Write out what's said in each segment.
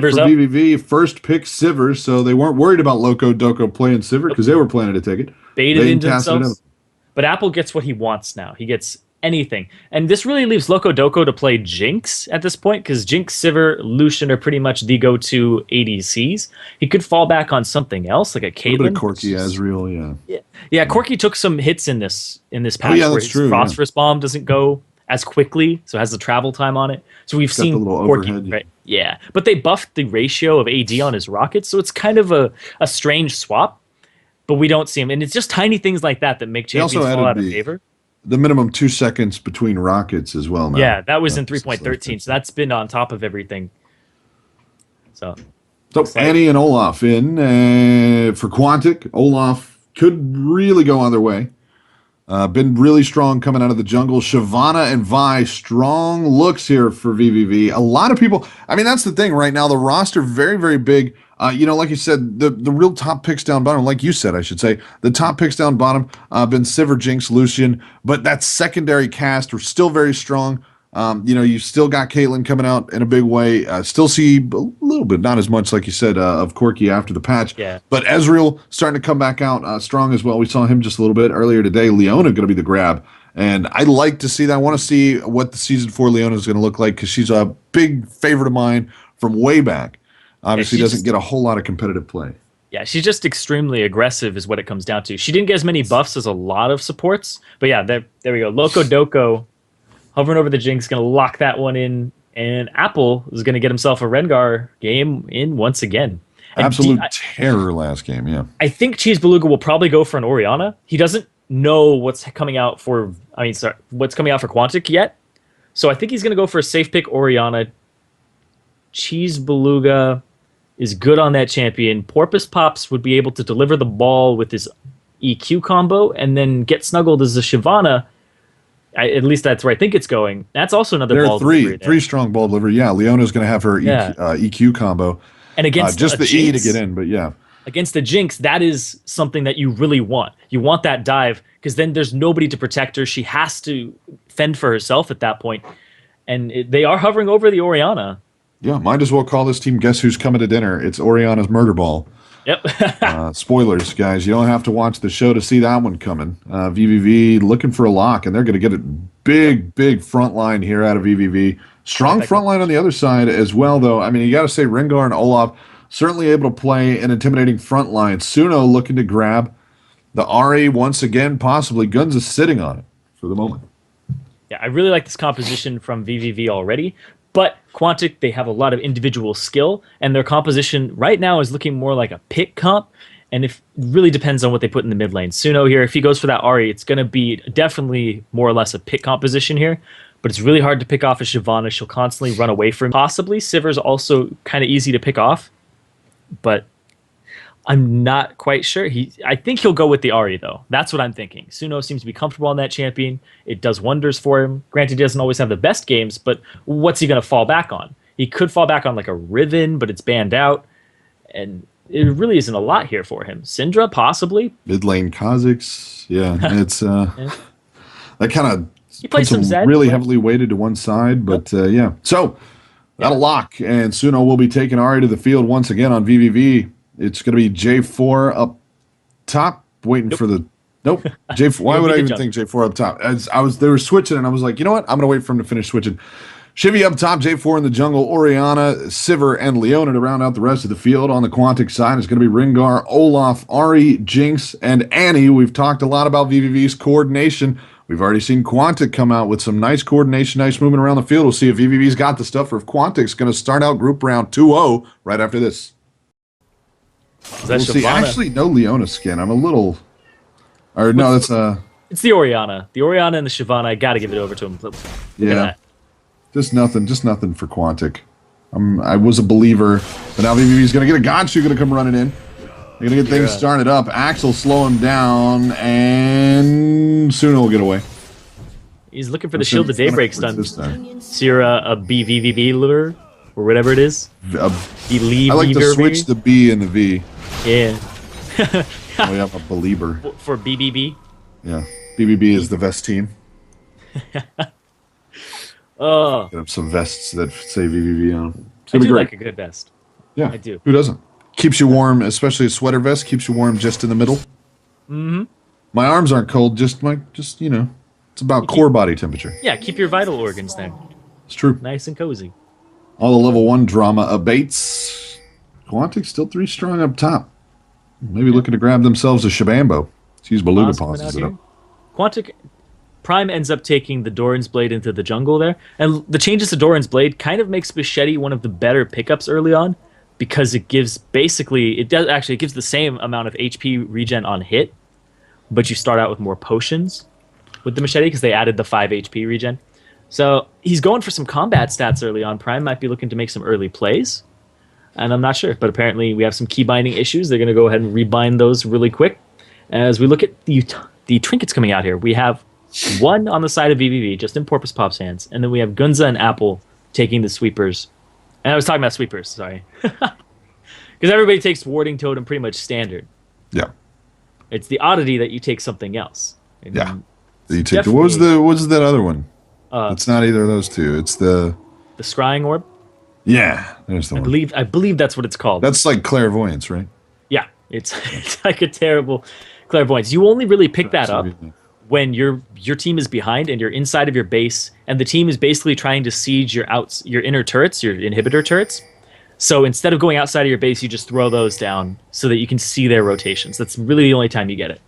Siver's for up. vVv. First pick Sivers, so they weren't worried about Loco Doco playing Siver because they were planning to take it. Baited They into casted it themselves. But Apple gets what he wants now. He gets anything. And this really leaves Loco Doco to play Jinx at this point, because Jinx, Sivir, Lucian are pretty much the go-to ADCs. He could fall back on something else, like a A little bit of Caitlyn. Corky Ezreal, yeah. Yeah, Corky took some hits in this Oh, patch yeah, where that's his true, yeah. phosphorus bomb doesn't go as quickly, so it has the travel time on it. So we've Got the seen little Corky, overhead. right? Yeah, but they buffed the ratio of AD on his rockets, so it's kind of a strange swap. But we don't see him, and it's just tiny things like that that make They also champions fall added out of favor. the minimum 2 seconds between rockets as well now. Yeah, that was in That's just 3.13, so that's been on top of everything. So So exciting. Annie and Olaf in for Quantic. Olaf could really go either way. Been really strong coming out of the jungle. Shyvana and Vi, strong looks here for vVv. A lot of people, I mean, that's the thing right now. The roster, very, very big. Like you said, the real top picks down bottom, like you said, I should say, the top picks down bottom been Sivir, Jinx, Lucian, but that secondary cast are still very strong. You still got Caitlyn coming out in a big way. Still see a little bit, not as much, like you said, of Corky after the patch. Yeah. But Ezreal starting to come back out strong as well. We saw him just a little bit earlier today. Leona going to be the grab. And I like to see that. I want to see what the Season 4 Leona is going to look like because she's a big favorite of mine from way back. Obviously, doesn't get a whole lot of competitive play. Yeah, she's just extremely aggressive is what it comes down to. She didn't get as many buffs as a lot of supports. But yeah, there we go. Loco Doco hovering over the Jinx, going to lock that one in. And Apple is going to get himself a Rengar game in once again. And Absolute terror last game, yeah. I think Cheese Beluga will probably go for an Orianna. He doesn't know what's coming out for Quantic yet. So I think he's going to go for a safe pick Orianna. Cheese Beluga is good on that champion. Porpoise Pops would be able to deliver the ball with his EQ combo and then get snuggled as a Shyvana. At least that's where I think it's going. That's also another There ball are delivery there. three strong ball delivery. Yeah, Leona's going to have her Yeah. EQ combo. And against just a the E to Jinx, get in, but yeah. against the Jinx, that is something that you really want. You want that dive because then there's nobody to protect her. She has to fend for herself at that point. And they are hovering over the Orianna. Yeah, might as well call this team Guess Who's Coming to Dinner. It's Oriana's Murder Ball. Yep. Spoilers, guys. You don't have to watch the show to see that one coming. vVv looking for a lock, and they're going to get a big front line here out of vVv. Strong front line on the other side as well, though. I mean, you got to say Rengar and Olaf certainly able to play an intimidating front line. Suno looking to grab the Ari once again, possibly. Guns is sitting on it for the moment. Yeah, I really like this composition from vVv already. But Quantic, they have a lot of individual skill, and their composition right now is looking more like a pick comp. And it really depends on what they put in the mid lane. Suno here, if he goes for that Ari, it's going to be definitely more or less a pick composition here. But it's really hard to pick off a Shyvana. She'll constantly run away from him. Possibly Sivir's also kind of easy to pick off. But I'm not quite sure. I think he'll go with the Ari, though. That's what I'm thinking. Suno seems to be comfortable on that champion. It does wonders for him. Granted, he doesn't always have the best games, but what's he going to fall back on? He could fall back on like a Riven, but it's banned out. And it really isn't a lot here for him. Syndra, possibly. Mid lane Kha'Zix. Yeah, it's that kind of He plays some Zed. really heavily weighted to one side, but yeah. So that'll lock, and Suno will be taking Ari to the field once again on vVv. It's going to be J4 up top, waiting for the. Nope. J4. Why would I even think J4 up top? They were switching, and I was like, you know what? I'm going to wait for him to finish switching. Shivy up top, J4 in the jungle, Orianna, Sivir, and Leona to round out the rest of the field. On the Quantic side, it's going to be Rengar, Olaf, Ari, Jinx, and Annie. We've talked a lot about vVv's coordination. We've already seen Quantic come out with some nice coordination, nice movement around the field. We'll see if vVv's got the stuff or if Quantic's going to start out group round 2-0 right after this. We'll see. Actually, no Leona skin. I'm a little. Or no, that's It's the Orianna. The Orianna and the Shyvana. I got to give it over to him. Look yeah. at that. Just nothing for Quantic. I was a believer, but now vVv's going to get a Gonshu going to come running in. They're going to get things started up. Axel slow him down, and Suno will get away. He's looking for the Shield of Daybreak stun. So you're a BVVV lure, or whatever it is. I like to switch the B and the V. Yeah. We have a believer. For BBB? Yeah. BBB is the vest team. Oh. Get up some vests that say VVV on them. I do like a good vest. Yeah, I do. Who doesn't? Keeps you warm, especially a sweater vest. Keeps you warm just in the middle. Mm-hmm. My arms aren't cold. Just it's about core body temperature. Yeah, keep your vital organs there. It's true. Nice and cozy. All the level 1 drama abates. Quantic still 3 strong up top. Maybe looking to grab themselves a Shabambo. Excuse Beluga pauses it up. Quantic Prime ends up taking the Doran's Blade into the jungle there. And the changes to Doran's Blade kind of makes Machete one of the better pickups early on, because it gives it gives the same amount of HP regen on hit, but you start out with more potions with the Machete because they added the 5 HP regen. So he's going for some combat stats early on. Prime might be looking to make some early plays, and I'm not sure. But apparently we have some key binding issues. They're going to go ahead and rebind those really quick. As we look at the trinkets coming out here, we have one on the side of vVv, just in Porpoise Pop's hands, and then we have Gunza and Apple taking the sweepers. And I was talking about sweepers, sorry. Because everybody takes Warding Totem pretty much standard. Yeah. It's the oddity that you take something else. Yeah. You take what was that other one? It's not either of those two. It's the Scrying Orb? Yeah, there's the one. I believe that's what it's called. That's like clairvoyance, right? Yeah. It's like a terrible clairvoyance. You only really pick that up when your team is behind and you're inside of your base, and the team is basically trying to siege your inner turrets, your inhibitor turrets. So instead of going outside of your base, you just throw those down so that you can see their rotations. That's really the only time you get it.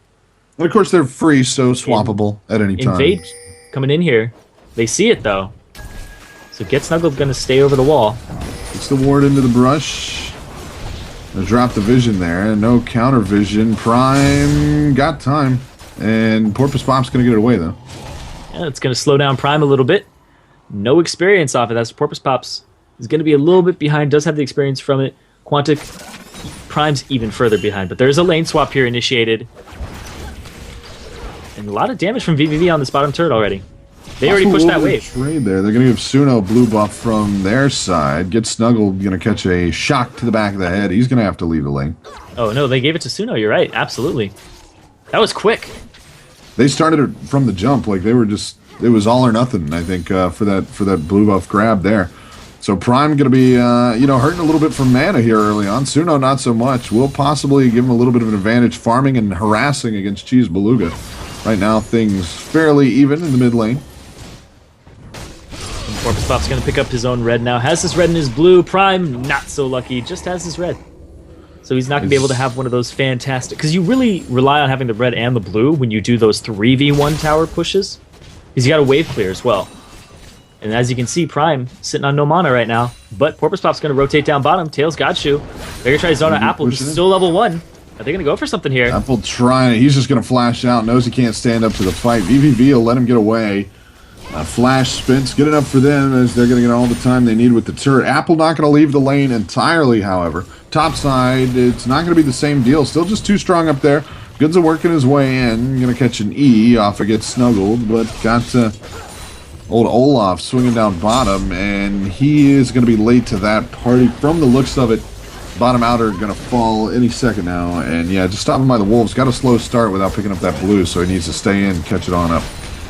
And of course, they're free, so swappable at any time. Invade coming in here. They see it, though. So Get Snuggled's going to stay over the wall. Gets the ward into the brush. They drop the vision there. No counter vision. Prime got time. And Porpoise Pop's going to get it away, though. Yeah, it's going to slow down Prime a little bit. No experience off it. That's Porpoise Pop's is going to be a little bit behind. Does have the experience from it. Quantic Prime's even further behind. But there's a lane swap here initiated. And a lot of damage from vVv on this bottom turret already. They already pushed that wave. Trade there. They're going to give Suno blue buff from their side. Get Snuggled going to catch a shock to the back of the head. He's going to have to leave the lane. Oh, no. They gave it to Suno. You're right. Absolutely. That was quick. They started it from the jump. Like they were just, it was all or nothing, I think, for that blue buff grab there. So Prime going to be, hurting a little bit from mana here early on. Suno not so much. Will possibly give him a little bit of an advantage farming and harassing against Cheese Beluga. Right now, things fairly even in the mid lane. Porpoise Pop's going to pick up his own red now. Has his red and his blue. Prime, not so lucky. Just has his red. So he's not going to be able to have one of those fantastic... Because you really rely on having the red and the blue when you do those 3v1 tower pushes. Because you got a wave clear as well. And as you can see, Prime sitting on no mana right now. But Porpoise Pop's going to rotate down bottom. Tails got you. They're going to try to zone out Apple. He's still level 1. Are they going to go for something here? Apple trying. He's just going to flash out. Knows he can't stand up to the fight. vVv will let him get away. Flash spins. Good enough for them as they're going to get all the time they need with the turret. Apple not going to leave the lane entirely, however. Top side, it's not going to be the same deal. Still just too strong up there. Gunza working his way in. Going to catch an E off of Get Snuggled, but got old Olaf swinging down bottom, and he is going to be late to that party. From the looks of it, bottom outer going to fall any second now. And yeah, just stopping by the Wolves. Got a slow start without picking up that blue, so he needs to stay in and catch it on up.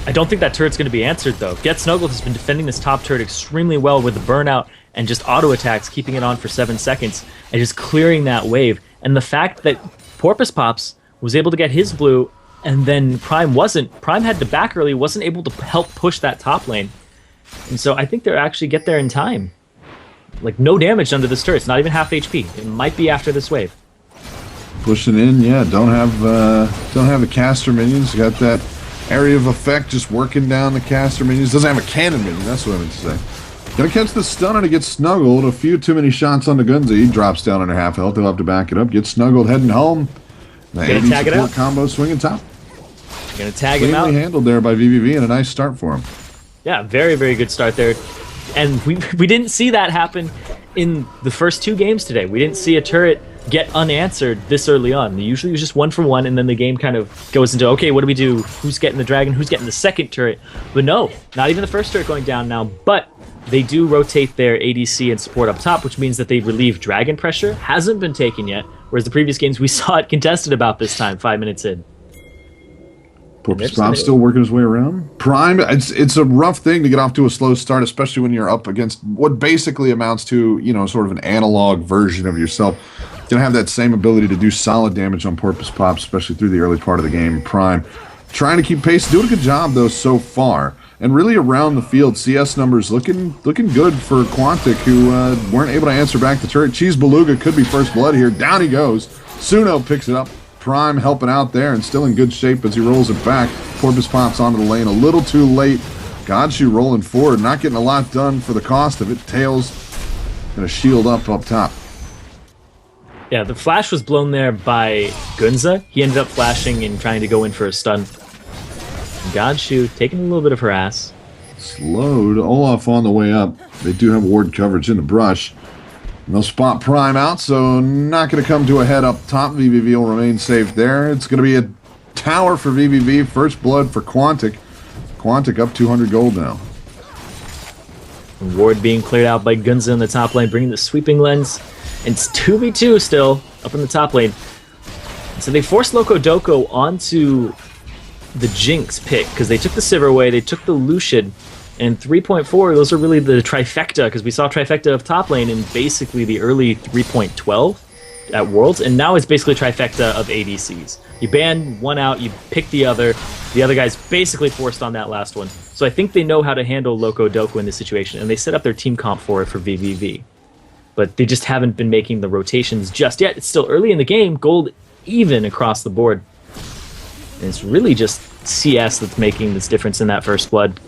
I don't think that turret's going to be answered, though. Get Snuggled has been defending this top turret extremely well with the burnout and just auto attacks, keeping it on for 7 seconds, and just clearing that wave. And the fact that Porpoise Pops was able to get his blue, and then Prime wasn't. Prime had to back early, wasn't able to help push that top lane. And so I think they'll actually get there in time. Like, no damage under this turret. It's not even half HP. It might be after this wave. Pushing in, yeah. Don't have the caster minions. Got that area of effect just working down the caster minions. Doesn't have a cannon minion, that's what I meant to say. Gonna catch the stun and it gets Snuggled. A few too many shots on the Gunza. He drops down under half health. He'll have to back it up. Get Snuggled heading home. The AD support combo swinging top. Gonna tag him out. Cleanly handled there by vVv and a nice start for him. Yeah, very, very good start there. And we didn't see that happen in the first 2 games today. We didn't see a turret get unanswered this early on. Usually it was just 1 for 1, and then the game kind of goes into, okay, what do we do? Who's getting the dragon? Who's getting the second turret? But no, not even the first turret going down now, but they do rotate their ADC and support up top, which means that they relieve dragon pressure. Hasn't been taken yet, whereas the previous games we saw it contested about this time, 5 minutes in. Porpoise Pop still working his way around. Prime, it's a rough thing to get off to a slow start, especially when you're up against what basically amounts to, you know, sort of an analog version of yourself. Gonna have that same ability to do solid damage on Porpoise Pop, especially through the early part of the game. Prime trying to keep pace, doing a good job though so far. And really around the field, CS numbers looking good for Quantic, who weren't able to answer back the turret. Cheese Beluga could be first blood here. Down he goes. Suno picks it up. Prime helping out there and still in good shape as he rolls it back. Porpoise Pops onto the lane a little too late. Godshoe rolling forward, not getting a lot done for the cost of it. Tails gonna shield up top. Yeah, the flash was blown there by Gunza. He ended up flashing and trying to go in for a stun. Godshoe taking a little bit of harass. Slowed. Olaf on the way up. They do have ward coverage in the brush. And they'll spot Prime out, so not going to come to a head up top. vVv will remain safe there. It's going to be a tower for vVv. First blood for Quantic. Quantic up 200 gold now. Ward being cleared out by Gunza in the top lane, bringing the sweeping lens. And it's 2v2 still up in the top lane. So they forced Loco Doco onto the Jinx pick because they took the Sivir away, they took the Lucian, and 3.4, those are really the trifecta, because we saw trifecta of top lane in basically the early 3.12 at Worlds, and now it's basically trifecta of ADCs. You ban one out, you pick the other guy's basically forced on that last one. So I think they know how to handle Loco Doco in this situation, and they set up their team comp for it for vVv. But they just haven't been making the rotations just yet. It's still early in the game, gold even across the board. And it's really just CS that's making this difference in that first blood.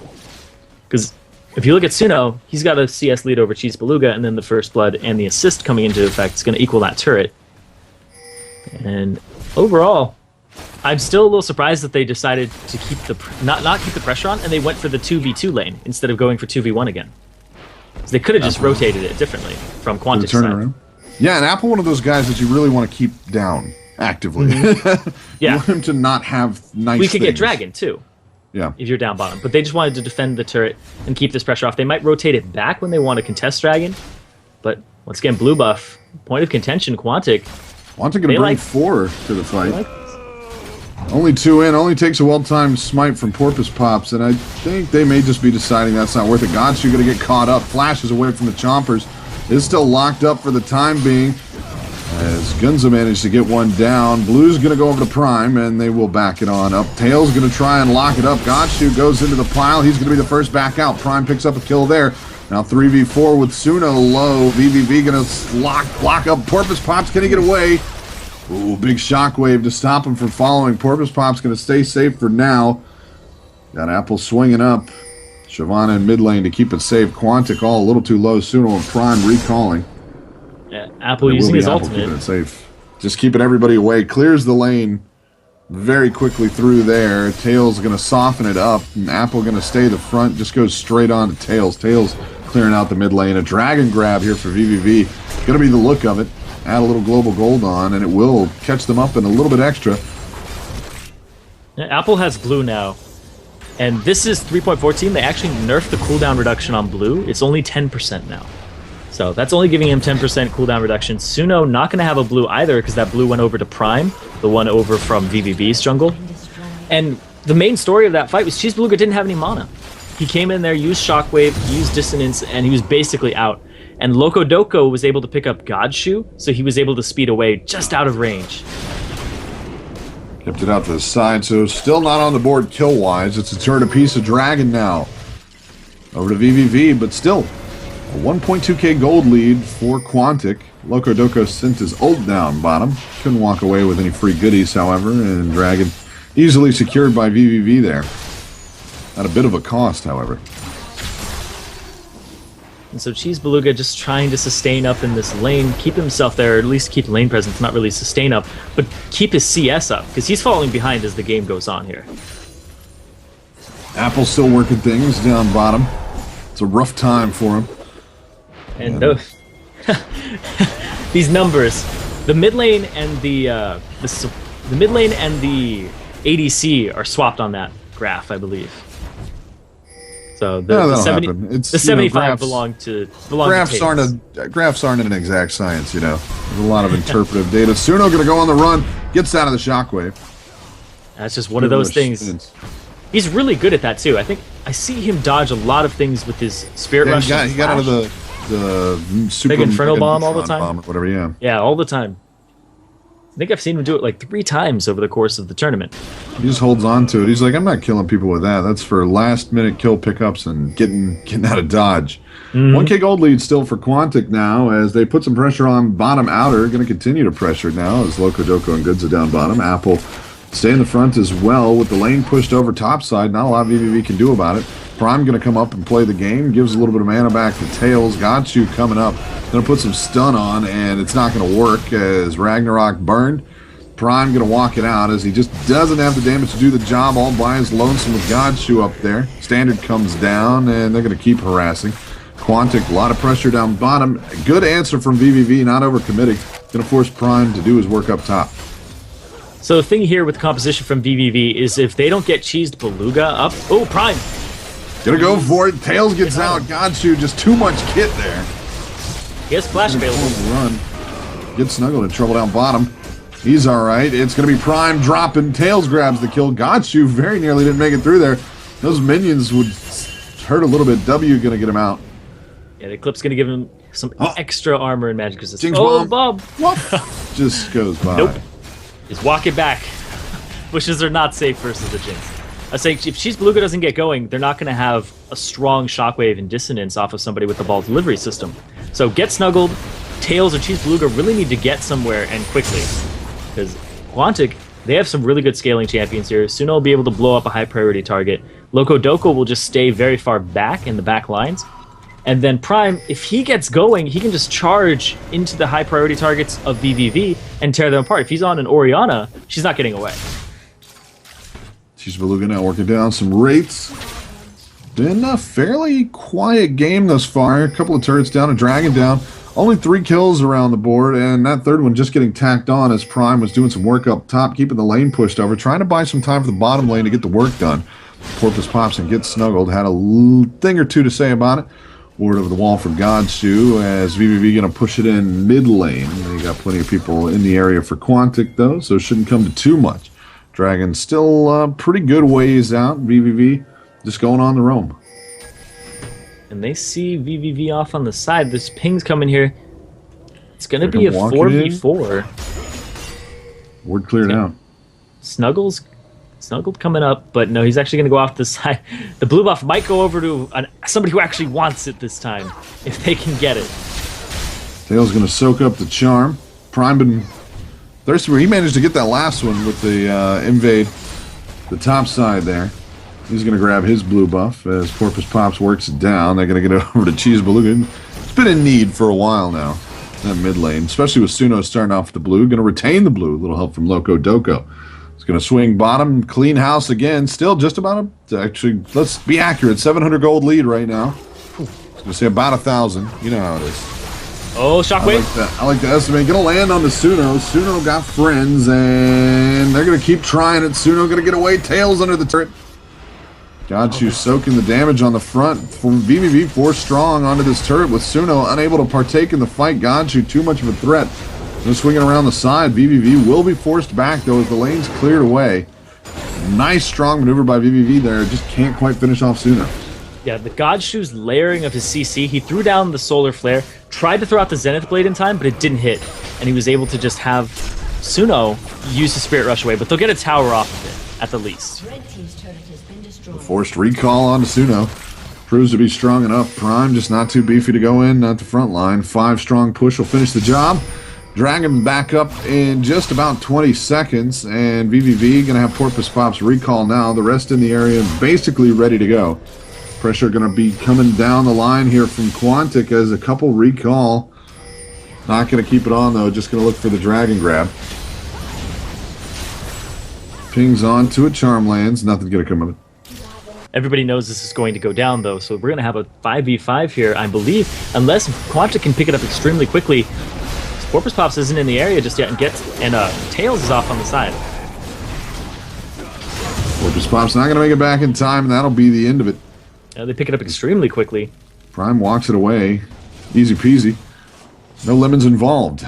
Because if you look at Suno, he's got a CS lead over Cheese Beluga, and then the first blood and the assist coming into effect is going to equal that turret. And overall, I'm still a little surprised that they decided to keep the not keep the pressure on, and they went for the 2v2 lane instead of going for 2v1 again. So they could have just rotated it differently from Quantic's side. Yeah, and Apple, one of those guys that you really want to keep down actively. Yeah. You want him to not have nice We could things. get Dragon, too. Yeah. If you're down bottom. But they just wanted to defend the turret and keep this pressure off. They might rotate it back when they want to contest Dragon. But once again, blue buff, point of contention, Quantic. Quantic going to bring 4 to the fight. Only 2 in, only takes a well-timed smite from Porpoise Pops, and I think they may just be deciding that's not worth it. Godshoe going to get caught up, flashes away from the Chompers. Is still locked up for the time being, as Gunza managed to get one down. Blue's going to go over to Prime, and they will back it on up. Tails going to try and lock it up. Godshoe goes into the pile. He's going to be the first back out. Prime picks up a kill there. Now 3v4 with Suno low. vVv going to block up Porpoise Pops. Can he get away? Ooh, big shockwave to stop him from following. Porpoise Pop's going to stay safe for now. Got Apple swinging up. Shyvana in mid lane to keep it safe. Quantic all a little too low. Suno and Prime recalling. Yeah, Apple using his ultimate. Keeping it safe. Just keeping everybody away. Clears the lane very quickly through there. Tails going to soften it up. And Apple going to stay the front. Just goes straight on to Tails. Tails clearing out the mid lane. A dragon grab here for vVv. Going to be the look of it. Add a little global gold on, and it will catch them up in a little bit extra. Yeah, Apple has blue now, and this is 3.14. They actually nerfed the cooldown reduction on blue. It's only 10% now. So that's only giving him 10% cooldown reduction. Suno not going to have a blue either, because that blue went over to Prime, the one over from vVv's jungle. And the main story of that fight was Cheese Beluga didn't have any mana. He came in there, used Shockwave, used Dissonance, and he was basically out. And Loco Doco was able to pick up Godshoe, so he was able to speed away just out of range. Kept it out to the side, so still not on the board kill-wise. It's a turn apiece of Dragon now. Over to vVv, but still a 1.2k gold lead for Quantic. Loco Doco sent his ult down bottom. Couldn't walk away with any free goodies, however, and Dragon easily secured by vVv there. At a bit of a cost, however. And so Cheese Beluga just trying to sustain up in this lane, keep himself there, or at least keep lane presence, not really sustain up, but keep his CS up, because he's falling behind as the game goes on here. Apple's still working things down bottom. It's a rough time for him. And these numbers, the mid lane and the mid lane and the ADC are swapped on that graph, I believe. So the 75 belong to graphs aren't an exact science, you know. There's a lot of interpretive data. Suno gonna go on the run, gets out of the shockwave. That's just one of those things. He's really good at that too. I think I see him dodge a lot of things with his Spirit Rush. He got out of the super big Inferno Bomb all the time. Bomb or whatever, yeah. Yeah, all the time. I think I've seen him do it like 3 times over the course of the tournament. He just holds on to it. He's like, I'm not killing people with that. That's for last-minute kill pickups and getting out of dodge. 1K gold lead still for Quantic now as they put some pressure on bottom outer. Going to continue to pressure now as Loco Doco and Goods are down bottom. Apple stay in the front as well with the lane pushed over topside. Not a lot vVv can do about it. Prime going to come up and play the game. Gives a little bit of mana back to Tails. Gatsu coming up. Going to put some stun on, and it's not going to work as Ragnarok burned. Prime going to walk it out as he just doesn't have the damage to do the job all by his lonesome with Godshoe up there. Standard comes down, and they're going to keep harassing. Quantic, a lot of pressure down bottom. Good answer from vVv, not overcommitting. Going to force Prime to do his work up top. So the thing here with composition from vVv is if they don't get cheesed Beluga up... Oh, Prime! Gonna go for it. Tails gets out. Godshoe, just too much kit there. He has flash available. Run. Get snuggled in trouble down bottom. He's alright. It's gonna be Prime dropping. Tails grabs the kill. Godshoe very nearly didn't make it through there. Those minions would hurt a little bit. W gonna get him out. Yeah, the Eclipse gonna give him some extra armor and magic resistance. Jinx Bob! Just goes by. Nope. Just walk it back. Bushes are not safe versus the Jinx. I was saying, if Cheese Beluga doesn't get going, they're not going to have a strong shockwave and dissonance off of somebody with the ball delivery system. So get snuggled. Tails or Cheese Beluga really need to get somewhere and quickly. Because Quantic, they have some really good scaling champions here. Suno will be able to blow up a high priority target. Loco Doco will just stay very far back in the back lines. And then Prime, if he gets going, he can just charge into the high priority targets of vVv and tear them apart. If he's on an Orianna, she's not getting away. Cheese Beluga now working down some rates. Been a fairly quiet game thus far. A couple of turrets down, a dragon down. Only 3 kills around the board, and that third one just getting tacked on as Prime was doing some work up top, keeping the lane pushed over, trying to buy some time for the bottom lane to get the work done. Porpoise pops and gets snuggled. Had a thing or two to say about it. Ward over the wall for Godshoe as vVv going to push it in mid lane. They got plenty of people in the area for Quantic, though, so it shouldn't come to too much. Dragon still pretty good ways out. vVv just going on the roam. And they see vVv off on the side. This ping's coming here. It's going to be a 4v4. Word cleared out. Snuggled coming up, but no, he's actually going to go off the side. The blue buff might go over to somebody who actually wants it this time, if they can get it. Tails going to soak up the charm. Prime been thirsty. He managed to get that last one with the invade the top side there. He's going to grab his blue buff as Porpoise Pops works it down. They're going to get over to Cheese Beluga. It's been in need for a while now, that mid lane, especially with Suno starting off with the blue. Going to retain the blue. A little help from Loco Doco. He's going to swing bottom, clean house again. Still just about actually, let's be accurate, 700 gold lead right now. I was going to say about 1,000. You know how it is. Oh, shockwave. I like the estimate. Going to land on the Suno. Suno got friends, and they're going to keep trying it. Suno going to get away. Tails under the turret. Got you soaking the damage on the front from vVv 4 strong onto this turret with Suno unable to partake in the fight. Got you too much of a threat. No swinging around the side. vVv will be forced back though as the lane's cleared away. Nice strong maneuver by vVv there. Just can't quite finish off Suno. Yeah, the Godshoe's layering of his CC. He threw down the Solar Flare, tried to throw out the Zenith Blade in time, but it didn't hit. And he was able to just have Suno use the Spirit Rush away, but they'll get a tower off of it, at the least. The forced recall onto Suno. Proves to be strong enough. Prime just not too beefy to go in, not the front line. 5 strong push will finish the job. Dragon back up in just about 20 seconds, and vVv going to have Porpoise Pops recall now. The rest in the area basically ready to go. Pressure going to be coming down the line here from Quantic as a couple recall. Not going to keep it on, though. Just going to look for the Dragon grab. Pings on to a Charm lands. Nothing's going to come of it. Everybody knows this is going to go down, though, so we're going to have a 5v5 here, I believe, unless Quantic can pick it up extremely quickly. Porpoise Pops isn't in the area just yet, and Tails is off on the side. Porpoise Pops not going to make it back in time, and that'll be the end of it. They pick it up extremely quickly. Prime walks it away. Easy peasy. No lemons involved.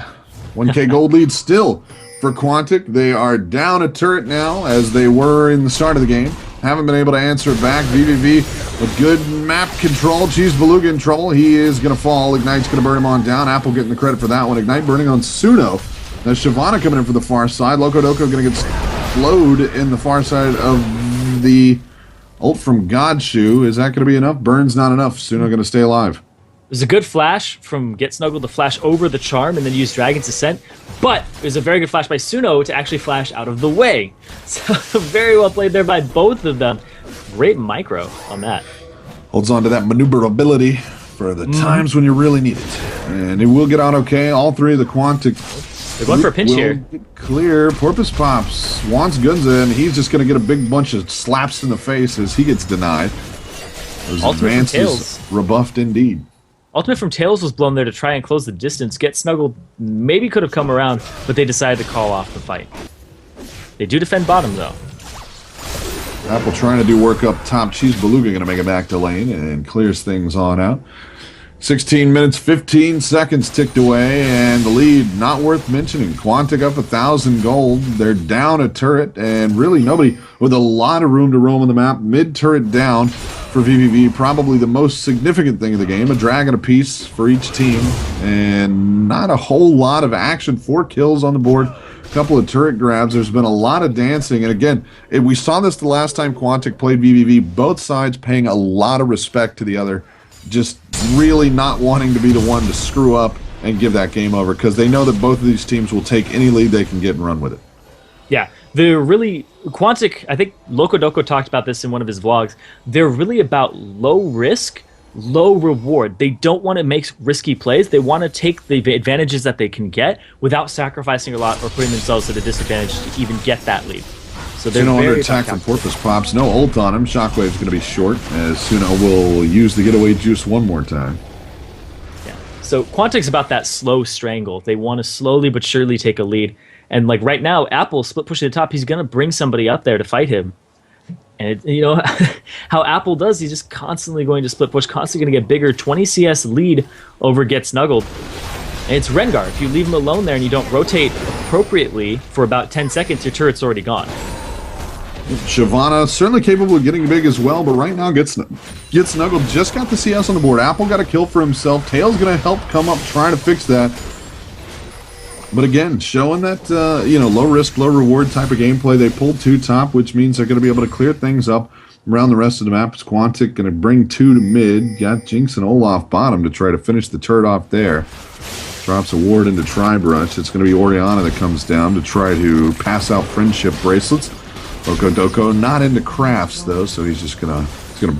1K gold lead still for Quantic. They are down a turret now, as they were in the start of the game. Haven't been able to answer it back. vVv with good map control. Cheese Beluga in trouble. He is going to fall. Ignite's going to burn him on down. Apple getting the credit for that one. Ignite burning on Suno. Now Shyvana coming in for the far side. Loco Doco going to get slowed in the far side of the ult from Godshoe. Is that going to be enough? Burn's not enough. Suno going to stay alive. It was a good flash from Get Snuggled to flash over the charm and then use Dragon's Descent, but it was a very good flash by Suno to actually flash out of the way. So very well played there by both of them. Great micro on that. Holds on to that maneuverability for the times when you really need it. And it will get out okay. All three of the Quantic They're going for a pinch here. Clear. Porpoise pops. Wants Gunza, and he's just going to get a big bunch of slaps in the face as he gets denied. Those advances rebuffed indeed. Ultimate from Tails was blown there to try and close the distance. Get Snuggled maybe could have come around, but they decided to call off the fight. They do defend bottom, though. Apple trying to do work up top. Cheese Beluga going to make it back to lane and clears things on out. 16 minutes, 15 seconds ticked away, and the lead, not worth mentioning. Quantic up 1,000 gold. They're down a turret, and really nobody with a lot of room to roam on the map. Mid-turret down for vVv, probably the most significant thing of the game. A dragon apiece for each team, and not a whole lot of action. 4 kills on the board, a couple of turret grabs. There's been a lot of dancing, and again, we saw this the last time Quantic played vVv. Both sides paying a lot of respect to the other, just really not wanting to be the one to screw up and give that game over, because they know that both of these teams will take any lead they can get and run with it. Yeah, they're really... Quantic, I think Loco Doco talked about this in one of his vlogs. They're really about low risk, low reward. They don't want to make risky plays. They want to take the advantages that they can get without sacrificing a lot or putting themselves at a disadvantage to even get that lead. So they're Suno under attack from Porpoise Pops. No ult on him. Shockwave's going to be short, as Suno will use the getaway juice one more time. Yeah. So Quantic's about that slow strangle. They want to slowly but surely take a lead. And like right now, Apple split pushing the top. He's going to bring somebody up there to fight him. And you know how Apple does. He's just constantly going to split push, constantly going to get bigger. 20 CS lead over Get Snuggled. And it's Rengar. If you leave him alone there and you don't rotate appropriately for about 10 seconds, your turret's already gone. Shyvana certainly capable of getting big as well, but right now Get Snuggled just got the CS on the board. Apple got a kill for himself. Tails going to help come up, trying to fix that. But again, showing that low risk, low reward type of gameplay. They pulled 2 top, which means they're going to be able to clear things up around the rest of the map. It's Quantic going to bring 2 to mid. Got Jinx and Olaf bottom to try to finish the turret off there. Drops a ward into Tri-Brush. It's going to be Orianna that comes down to try to pass out friendship bracelets. Loco Doco not into crafts though, so he's gonna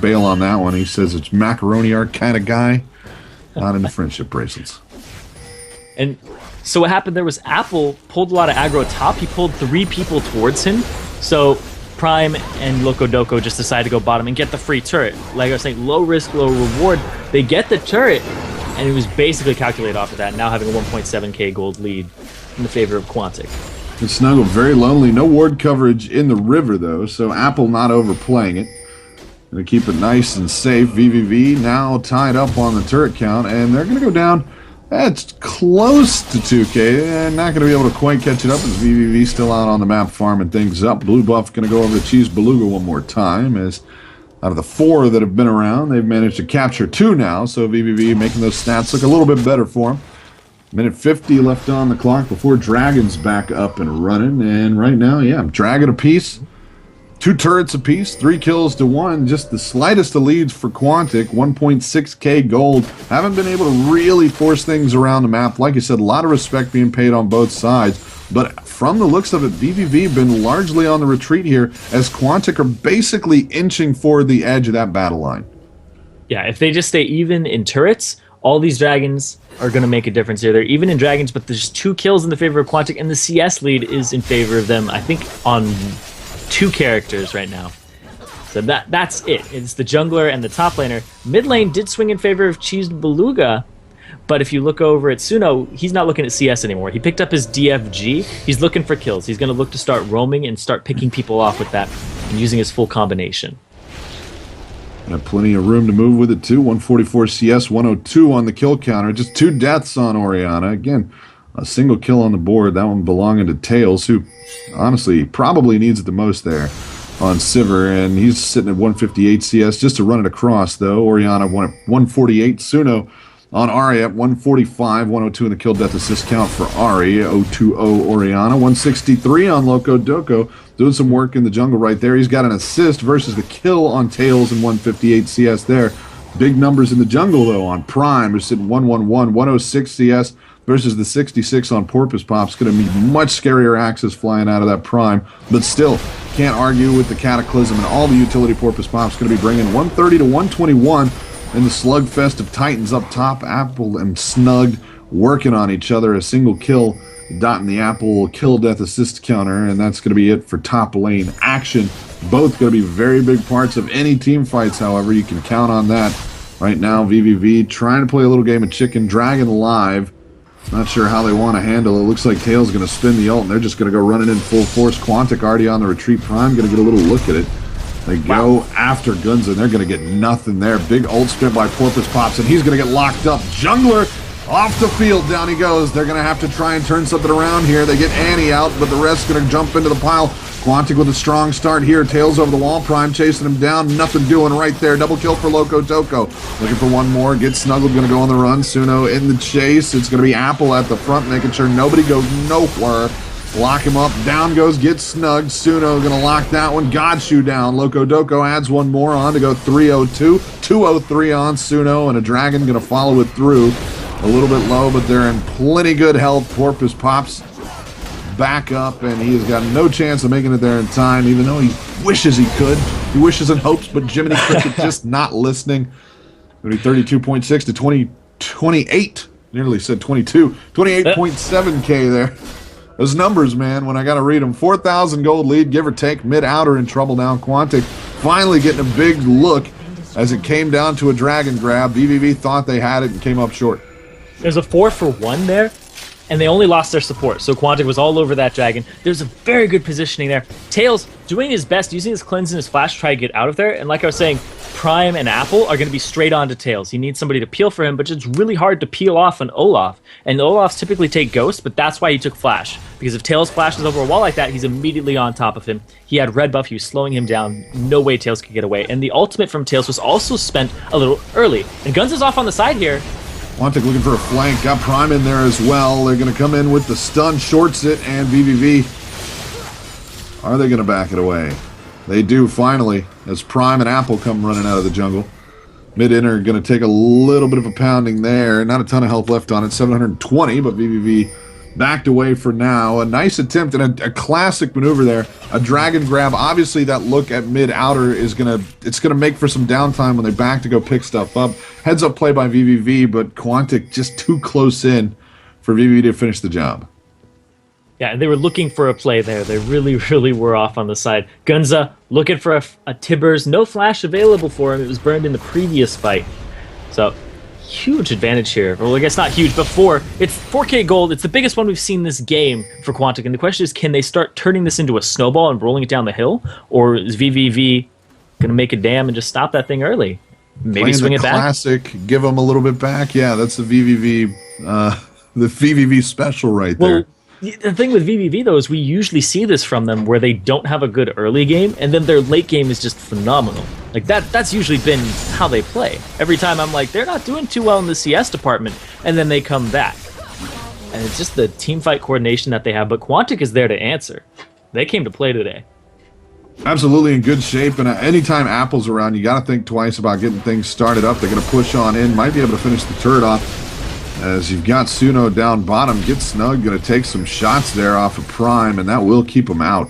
bail on that one. He says it's macaroni art kind of guy, not into friendship bracelets. And so what happened there was Apple pulled a lot of aggro top. He pulled 3 people towards him. So Prime and Loco Doco just decided to go bottom and get the free turret. Like I was saying, low risk, low reward. They get the turret, and it was basically calculated off of that. Now having a 1.7k gold lead in the favor of Quantic. It's Snuggled very lonely. No ward coverage in the river, though, so Apple not overplaying it. Going to keep it nice and safe. vVv now tied up on the turret count, and they're going to go down. That's close to 2K. And not going to be able to quite catch it up, as vVv still out on the map farming things up. Blue buff going to go over to Cheese Beluga one more time, as out of the 4 that have been around, they've managed to capture 2 now, so vVv making those stats look a little bit better for them. Minute 50 left on the clock before Dragon's back up and running. And right now, yeah, Dragon apiece. 2 turrets apiece. 3 kills to 1. Just the slightest of leads for Quantic. 1.6k gold. Haven't been able to really force things around the map. Like I said, a lot of respect being paid on both sides. But from the looks of it, vVv been largely on the retreat here, as Quantic are basically inching forward the edge of that battle line. Yeah, if they just stay even in turrets, all these dragons are going to make a difference here. They're even in dragons, but there's 2 kills in the favor of Quantic, and the CS lead is in favor of them, I think, on 2 characters right now. So that's it. It's the jungler and the top laner. Mid lane did swing in favor of Cheese Beluga, but if you look over at Suno, he's not looking at CS anymore. He picked up his DFG. He's looking for kills. He's going to look to start roaming and start picking people off with that and using his full combination. Got plenty of room to move with it, too. 144 CS, 102 on the kill counter. Just 2 deaths on Orianna. Again, A single kill on the board. That one belonging to Tails, who honestly probably needs it the most there on Sivir. And he's sitting at 158 CS just to run it across, though. Orianna won at 148. Suno on Ari at 145. 102 in the kill death assist count for Ari. 020 Orianna. 163 on Loco Doco. Doing some work in the jungle right there. He's got an assist versus the kill on Tails and 158 CS there. Big numbers in the jungle, though, on Prime, who's sitting 111, 106 CS versus the 66 on Porpoise Pop's going to be much scarier axes flying out of that Prime. But still, can't argue with the Cataclysm and all the utility Porpoise Pop's going to be bringing. 130 to 121 in the slugfest of Titans up top. Apple and Snug working on each other. A single kill dotting the Apple kill death assist counter, and that's going to be it for top lane action. Both going to be very big parts of any team fights, however. You can count on that. Right now, vVv trying to play a little game of chicken. Dragon live. Not sure how they want to handle it. Looks like Tails going to spin the ult, and they're just going to go running in full force. Quantic already on the retreat. Prime going to get a little look at it. They go after Gunza, and they're going to get nothing there. Big ult spin by Porpoise Pops, and he's going to get locked up. Jungler off the field, down he goes. They're going to have to try and turn something around here. They get Annie out, but the rest's going to jump into the pile. Quantic with a strong start here. Tails over the wall. Prime chasing him down. Nothing doing right there. Double kill for Loco Doco. Looking for one more. Gets snuggled. Going to go on the run. Suno in the chase. It's going to be Apple at the front, making sure nobody goes nowhere. Lock him up. Down goes. Gets snugged. Suno going to lock that one. Godshoe down. Loco Doco adds one more on to go 302. 203 on Suno, and a Dragon going to follow it through. A little bit low, but they're in plenty good health. Porpoise Pops back up, and he has got no chance of making it there in time, even though he wishes he could. He wishes and hopes, but Jiminy Cricket just not listening. Going to be 32.6 to 28. Nearly said 22. 28.7K there. Those numbers, man, when I got to read them. 4,000 gold lead, give or take. Mid-outer in trouble now. Quantic finally getting a big look as it came down to a dragon grab. vVv thought they had it and came up short. There's a 4-for-1 there, and they only lost their support. So Quantic was all over that dragon. There's a very good positioning there. Tails doing his best, using his cleanse and his flash to try to get out of there. And like I was saying, Prime and Apple are going to be straight on to Tails. He needs somebody to peel for him, but it's really hard to peel off an Olaf. And Olafs typically take Ghost, but that's why he took Flash. Because if Tails flashes over a wall like that, he's immediately on top of him. He had red buff, he was slowing him down. No way Tails could get away. And the ultimate from Tails was also spent a little early. And Guns is off on the side here. Quantic looking for a flank. Got Prime in there as well. They're going to come in with the stun, shorts it, and vVv. Are they going to back it away? They do, finally, as Prime and Apple come running out of the jungle. Mid-inner going to take a little bit of a pounding there. Not a ton of health left on it. 720, but vVv backed away for now. A nice attempt and a classic maneuver there. A dragon grab. Obviously, that look at mid-outer is going to make for some downtime when they back to go pick stuff up. Heads up play by vVv, but Quantic just too close in for vVv to finish the job. Yeah, they were looking for a play there. They really, really were off on the side. Gunza looking for a Tibbers. No flash available for him. It was burned in the previous fight. So, huge advantage here. Well, I guess not huge, but it's 4K gold. It's the biggest one we've seen this game for Quantic. And the question is, can they start turning this into a snowball and rolling it down the hill? Or is vVv going to make a dam and just stop that thing early? Maybe Playing swing it back? Classic, give them a little bit back. Yeah, that's the vVv special right there. The thing with vVv, though, is we usually see this from them where they don't have a good early game, and then their late game is just phenomenal. Like, that's usually been how they play. Every time I'm like, they're not doing too well in the CS department, and then they come back. And it's just the team fight coordination that they have, but Quantic is there to answer. They came to play today. Absolutely in good shape, and anytime Apple's around, you got to think twice about getting things started up. They're going to push on in, might be able to finish the turret off. As you've got Suno down bottom, get snug, going to take some shots there off of Prime, and that will keep him out.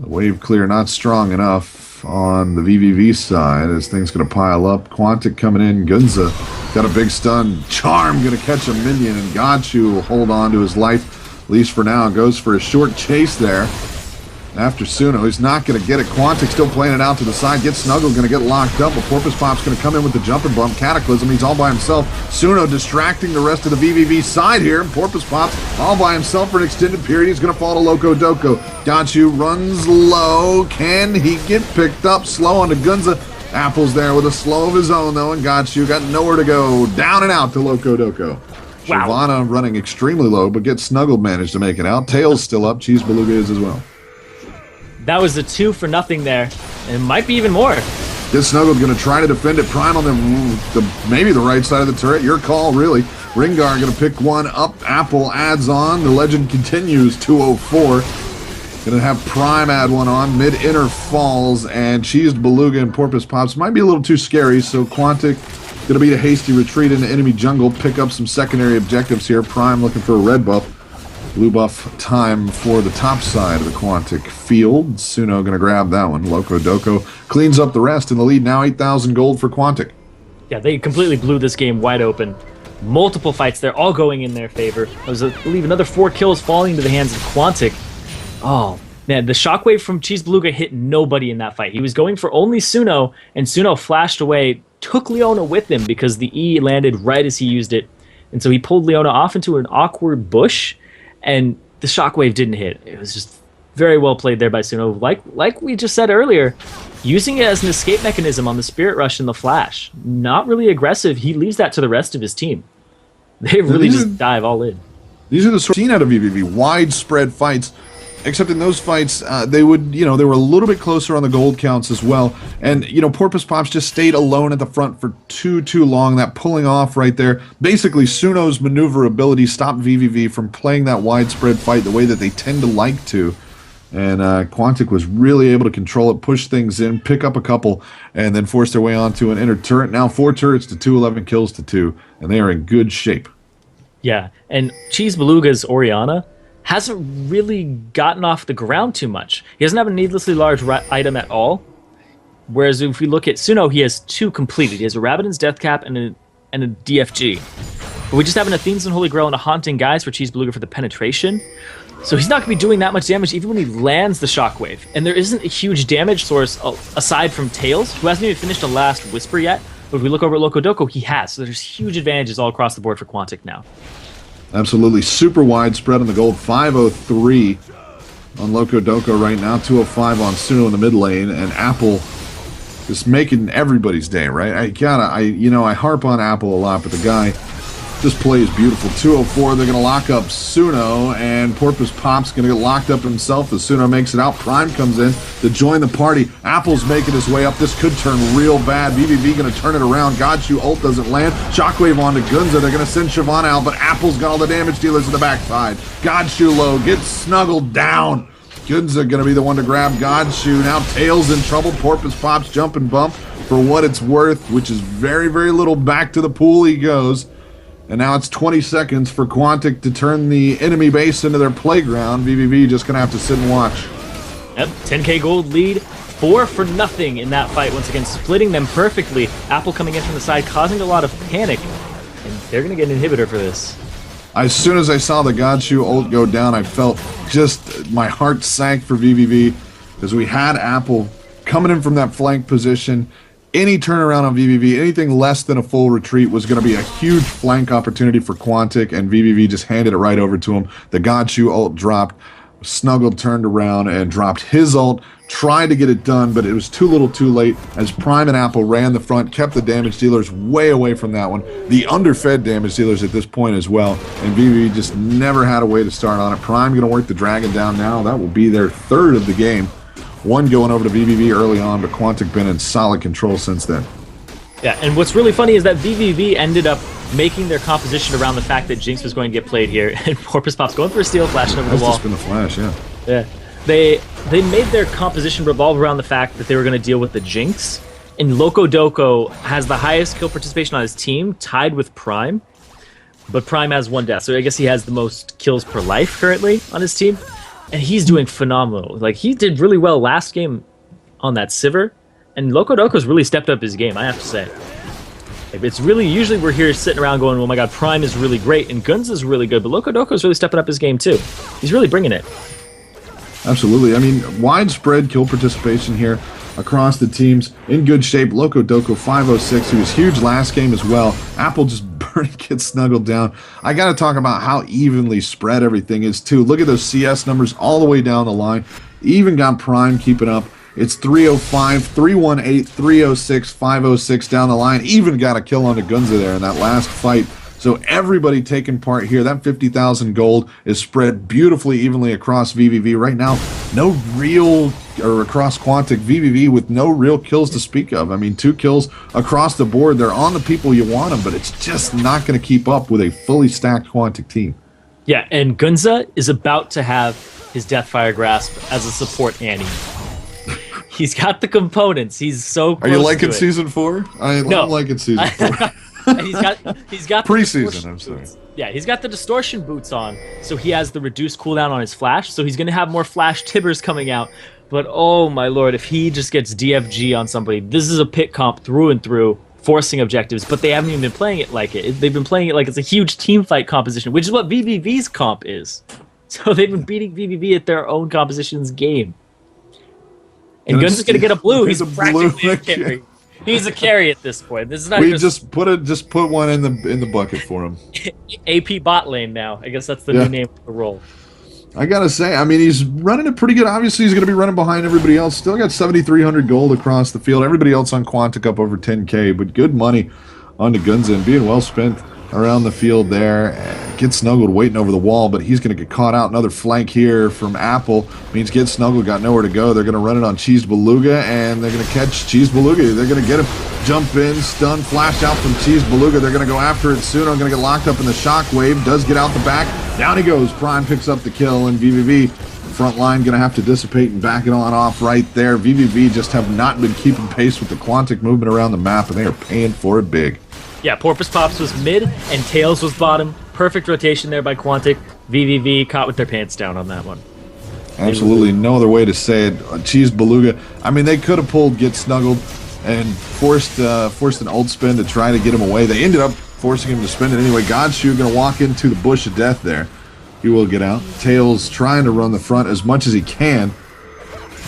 The wave clear not strong enough on the vVv side as things going to pile up. Quantic coming in, Gunza got a big stun. Charm going to catch a minion, and Godshoe will hold on to his life, at least for now. Goes for a short chase there. After Suno, he's not going to get it. Quantic still playing it out to the side. Gets snuggled, going to get locked up. But Porpoise Pop's going to come in with the jumping bump. Cataclysm, he's all by himself. Suno distracting the rest of the vVv side here. Porpoise Pop's all by himself for an extended period. He's going to fall to Loco Doco. Gachu runs low. Can he get picked up? Slow onto Gunza. Apple's there with a slow of his own, though, and Gachu got nowhere to go. Down and out to Loco Doco. Wow. Shyvana running extremely low, but gets snuggled, managed to make it out. Tails still up. Cheese Beluga is as well. That was a 2-0 there. And it might be even more. Gets snuggled, going to try to defend it. Prime on maybe the right side of the turret. Your call, really. Ringar going to pick one up. Apple adds on. The legend continues. 204. Going to have Prime add one on. Mid-inner falls. And Cheesed Beluga and Porpoise Pops might be a little too scary. So Quantic going to beat a hasty retreat into enemy jungle. Pick up some secondary objectives here. Prime looking for a red buff. Blue buff time for the top side of the Quantic field. Suno going to grab that one. Loco Doco cleans up the rest in the lead. Now 8,000 gold for Quantic. Yeah, they completely blew this game wide open. Multiple fights there, all going in their favor. There was, I believe, another 4 kills falling into the hands of Quantic. Oh, man, the shockwave from Cheese Beluga hit nobody in that fight. He was going for only Suno, and Suno flashed away, took Leona with him because the E landed right as he used it. And so he pulled Leona off into an awkward bush, and the shockwave didn't hit. It was just very well played there by Suno. Like we just said earlier, using it as an escape mechanism on the Spirit Rush and the Flash. Not really aggressive. He leaves that to the rest of his team. They really just dive all in. These are the sort of seen out of vVv. Widespread fights. Except in those fights, they were a little bit closer on the gold counts as well. And, Porpoise Pops just stayed alone at the front for too long. That pulling off right there. Basically, Suno's maneuverability stopped vVv from playing that widespread fight the way that they tend to like to. And Quantic was really able to control it, push things in, pick up a couple, and then force their way onto an inner turret. Now 4 turrets to 2, 11 kills to 2. And they are in good shape. Yeah, and Cheese Beluga's Oriana hasn't really gotten off the ground too much. He doesn't have a needlessly large item at all. Whereas if we look at Suno, he has 2 completed. He has a Rabbidan's Death Cap and a DFG. But we just have an Athena's Holy Grail and a Haunting Guise for Cheese Beluga for the penetration. So he's not going to be doing that much damage even when he lands the Shockwave. And there isn't a huge damage source aside from Tails, who hasn't even finished a last Whisper yet. But if we look over at Loco Doco, he has. So there's huge advantages all across the board for Quantic now. Absolutely. Super widespread on the gold. 503 on Loco Doco right now. 205 on Suno in the mid lane. And Apple just making everybody's day, right? I harp on Apple a lot, but the guy just plays beautiful. 204, they're going to lock up Suno, and Porpoise Pop's going to get locked up himself as Suno makes it out. Prime comes in to join the party. Apple's making his way up. This could turn real bad. vVv going to turn it around. Godshoe ult doesn't land. Shockwave onto Gunza. They're going to send Shyvana out, but Apple's got all the damage dealers in the backside. Godshoe low, gets snuggled down. Gunza going to be the one to grab Godshoe. Now Tails in trouble. Porpoise Pop's jump and bump for what it's worth, which is very, very little. Back to the pool he goes. And now it's 20 seconds for Quantic to turn the enemy base into their playground. vVv just going to have to sit and watch. Yep, 10k gold lead, 4-0 in that fight. Once again, splitting them perfectly. Apple coming in from the side, causing a lot of panic. And they're going to get an inhibitor for this. As soon as I saw the Godshoe ult go down, I felt just my heart sank for vVv. Because we had Apple coming in from that flank position. Any turnaround on vVv, anything less than a full retreat was going to be a huge flank opportunity for Quantic, and vVv just handed it right over to him. The Godshoe ult dropped, snuggled, turned around, and dropped his ult, tried to get it done, but it was too little too late as Prime and Apple ran the front, kept the damage dealers way away from that one. The underfed damage dealers at this point as well, and vVv just never had a way to start on it. Prime going to work the Dragon down now. That will be their 3rd of the game. 1 going over to vVv early on, but Quantic been in solid control since then. Yeah, and what's really funny is that vVv ended up making their composition around the fact that Jinx was going to get played here, and Porpoise Pop's going for a steal, flashing over the wall. That's just been a flash, yeah. Yeah, they made their composition revolve around the fact that they were going to deal with the Jinx, and Loco Doco has the highest kill participation on his team, tied with Prime, but Prime has 1 death, so I guess he has the most kills per life currently on his team. And he's doing phenomenal. Like, he did really well last game on that Sivir. And Loco Doco's really stepped up his game, I have to say. Like, it's really, usually we're here sitting around going, oh my god, Prime is really great, and Guns is really good, but Loco Doco's really stepping up his game too. He's really bringing it. Absolutely. I mean, widespread kill participation here across the teams. In good shape. Loco Doco 506. He was huge last game as well. Apple just gets snuggled down. I got to talk about how evenly spread everything is too. Look at those CS numbers all the way down the line. Even got Prime keeping up. It's 305, 318, 306, 506 down the line. Even got a kill onto Gunza there in that last fight. So everybody taking part here. That 50,000 gold is spread beautifully evenly across vVv. Right now, no real, or across Quantic, vVv with no real kills to speak of. I mean, 2 kills across the board. They're on the people you want them, but it's just not going to keep up with a fully stacked Quantic team. Yeah, and Gunza is about to have his Deathfire Grasp as a support Annie. He's got the components. He's so close. Are you liking to it. Season 4? I'm liking Season 4. he's got preseason. I'm sorry. Yeah, he's got the distortion boots on, so he has the reduced cooldown on his flash. So he's going to have more flash tibbers coming out. But oh my lord, if he just gets DFG on somebody, this is a pit comp through and through, forcing objectives. But they haven't even been playing it like it. They've been playing it like it's a huge team fight composition, which is what vVv's comp is. So they've been beating vVv at their own composition's game. And Guns is going to get a blue. He's practically a carry. He's a carry at this point. This is not just put one in the bucket for him. AP bot lane now. I guess that's the new name of the role. I gotta say, I mean, he's running it pretty good. Obviously, he's going to be running behind everybody else. Still got 7,300 gold across the field. Everybody else on Quantic up over 10K, but good money on the Gunza and being well spent around the field there. Get Snuggled waiting over the wall, but he's going to get caught out. Another flank here from Apple means Get Snuggled got nowhere to go. They're going to run it on Cheese Beluga, and they're going to catch Cheese Beluga. They're going to get him, jump in, stun, flash out from Cheese Beluga. They're going to go after it soon. I'm going to get locked up in the shockwave. Does get out the back. Down he goes. Prime picks up the kill, and vVv front line going to have to dissipate and back it on off right there. vVv just have not been keeping pace with the Quantic movement around the map, and they are paying for it big. Yeah, Porpoise Pops was mid and Tails was bottom. Perfect rotation there by Quantic. vVv caught with their pants down on that one. Absolutely no other way to say it. Cheese Beluga. I mean, they could have pulled Get Snuggled and forced an ult spin to try to get him away. They ended up forcing him to spin it anyway. Godshoe going to walk into the bush of death there. He will get out. Tails trying to run the front as much as he can.